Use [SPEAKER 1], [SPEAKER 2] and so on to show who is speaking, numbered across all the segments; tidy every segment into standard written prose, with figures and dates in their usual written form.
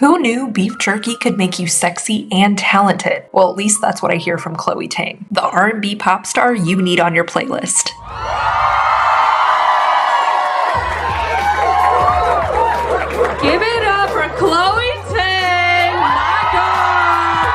[SPEAKER 1] Who knew beef jerky could make you sexy and talented? Well, at least that's what I hear from Chloe Tang, the R&B pop star you need on your playlist. Give it up for Chloe Tang! My God!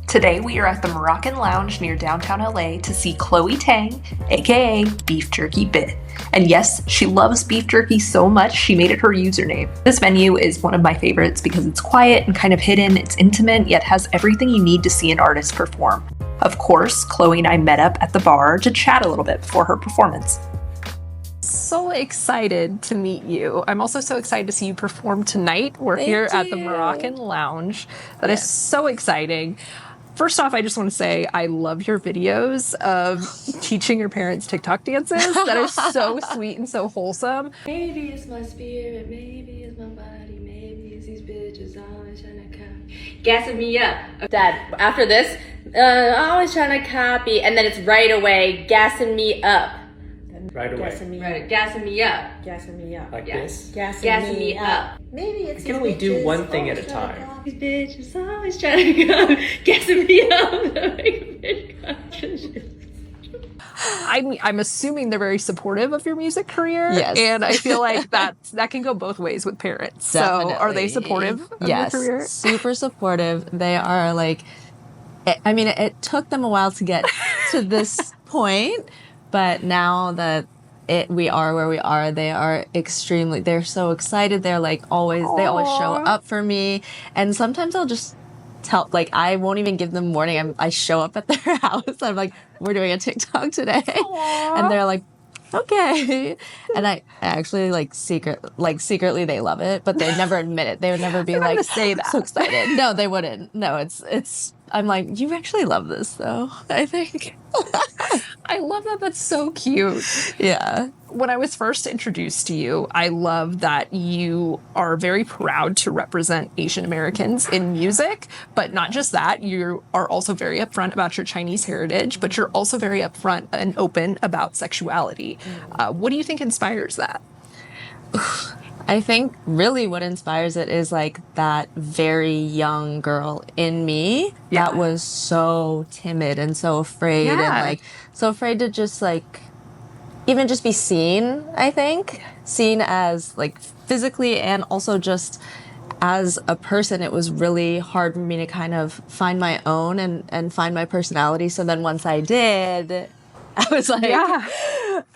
[SPEAKER 1] Today we are at the Moroccan Lounge near downtown LA to see Chloe Tang, aka Beef Jerky Bit. And yes, she loves beef jerky so much she made it her username. This venue is one of my favorites because it's quiet and kind of hidden, it's intimate, yet has everything you need to see an artist perform. Of course, Chloe and I met up at the bar to chat a little bit before her performance. So excited to meet you. I'm also so excited to see you perform tonight. We're here at the Moroccan Lounge. That is so exciting. First off, I just want to say I love your videos of teaching your parents TikTok dances. That is so sweet and so wholesome.
[SPEAKER 2] Maybe it's my spirit, maybe it's my body, maybe it's these bitches always trying to copy. Gassing me up. Dad, after this, always trying to copy, and then it's right away, gassing me up.
[SPEAKER 3] Right away.
[SPEAKER 2] Gassing me up. Gassing me up.
[SPEAKER 3] Gassing me up. Like this?
[SPEAKER 2] Gassing me up.
[SPEAKER 3] Maybe it's. You can only do one thing at a time.
[SPEAKER 2] These bitches always trying to go. Gassing me up.
[SPEAKER 1] I'm assuming they're very supportive of your music career.
[SPEAKER 4] Yes.
[SPEAKER 1] And I feel like that can go both ways with parents.
[SPEAKER 4] Definitely.
[SPEAKER 1] So are they supportive of your career?
[SPEAKER 4] Yes, super supportive. They are like, it took them a while to get to this point, but now that we are where we are, they're so excited. They're like they always show up for me. And sometimes I'll just I won't even give them warning. I show up at their house. I'm like, we're doing a TikTok today. Aww. And they're like, okay. And I actually secretly they love it, but they never admit it. They would never be like,
[SPEAKER 1] say that.
[SPEAKER 4] So excited. No, they wouldn't. No, it's, I'm like, you actually love this though, I think.
[SPEAKER 1] I love that. That's so cute.
[SPEAKER 4] Yeah.
[SPEAKER 1] When I was first introduced to you, I love that you are very proud to represent Asian Americans in music, but not just that, you are also very upfront about your Chinese heritage, but you're also very upfront and open about sexuality. What do you think inspires that?
[SPEAKER 4] I think really what inspires it is like that very young girl in me that was so timid and so afraid and like so afraid to just like even just be seen, I think. Seen as like physically and also just as a person. It was really hard for me to kind of find my own and find my personality. So then once I did, I was like,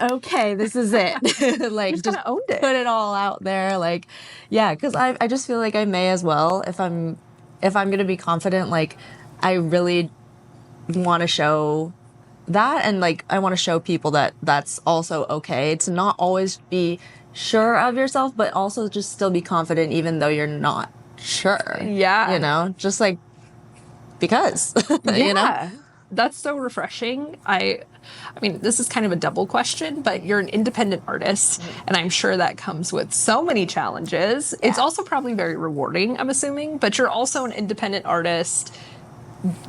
[SPEAKER 4] okay, this is it. Like, just
[SPEAKER 1] owned it.
[SPEAKER 4] Put it all out there. Like, yeah, because I just feel like I may as well if I'm gonna be confident. Like, I really want to show that, and like I want to show people that that's also okay to not always be sure of yourself, but also just still be confident even though you're not sure.
[SPEAKER 1] Yeah,
[SPEAKER 4] you know, just like because you know.
[SPEAKER 1] That's so refreshing. I mean, this is kind of a double question, but you're an independent artist, and I'm sure that comes with so many challenges. Yeah. It's also probably very rewarding, I'm assuming, but you're also an independent artist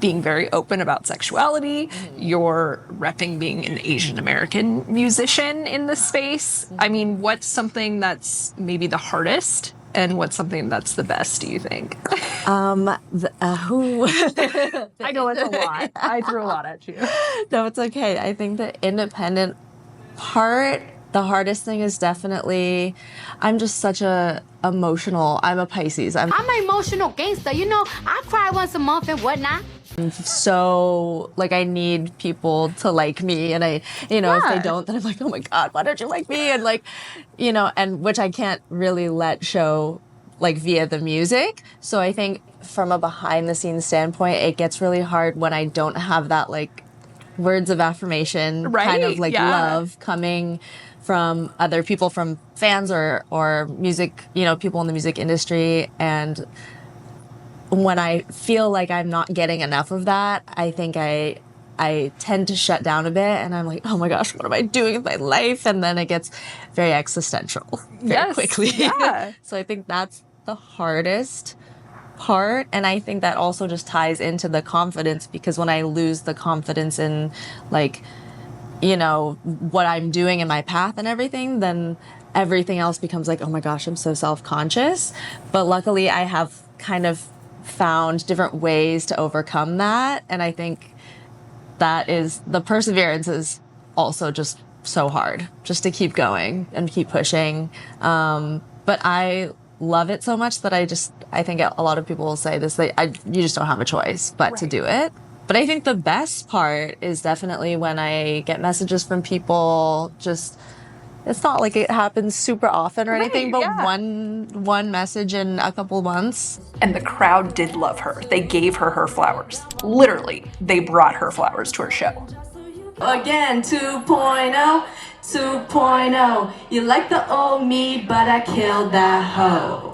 [SPEAKER 1] being very open about sexuality. You're repping being an Asian American musician in this space. I mean, what's something that's maybe the hardest? And what's something that's the best, do you think?
[SPEAKER 4] I
[SPEAKER 1] know it's a lot. I threw a lot at you.
[SPEAKER 4] No, it's okay. I think the independent part, the hardest thing is definitely, I'm just such I'm a Pisces. I'm
[SPEAKER 5] an emotional gangster. You know, I cry once a month and whatnot.
[SPEAKER 4] So, like, I need people to like me, and if they don't, then I'm like, oh my God, why don't you like me? And like, and which I can't really let show, like, via the music. So I think from a behind the scenes standpoint, it gets really hard when I don't have that, like, words of affirmation, kind of like love coming from other people, from fans or music, people in the music industry. And when I feel like I'm not getting enough of that, I think I tend to shut down a bit, and I'm like, oh my gosh, what am I doing with my life? And then it gets very existential very quickly. Yeah. So I think that's the hardest part. And I think that also just ties into the confidence, because when I lose the confidence in, like, you know, what I'm doing in my path and everything, then everything else becomes like, oh my gosh, I'm so self-conscious. But luckily I have kind of found different ways to overcome that. And I think that is, the perseverance is also just so hard, just to keep going and keep pushing. But I love it so much that I think a lot of people will say this, you just don't have a choice but to do it. But I think the best part is definitely when I get messages from people, just, it's not like it happens super often or anything, but one message in a couple months.
[SPEAKER 1] And the crowd did love her. They gave her flowers. Literally, they brought her flowers to her show.
[SPEAKER 6] Again, 2.0, 2.0. You like the old me, but I killed that hoe.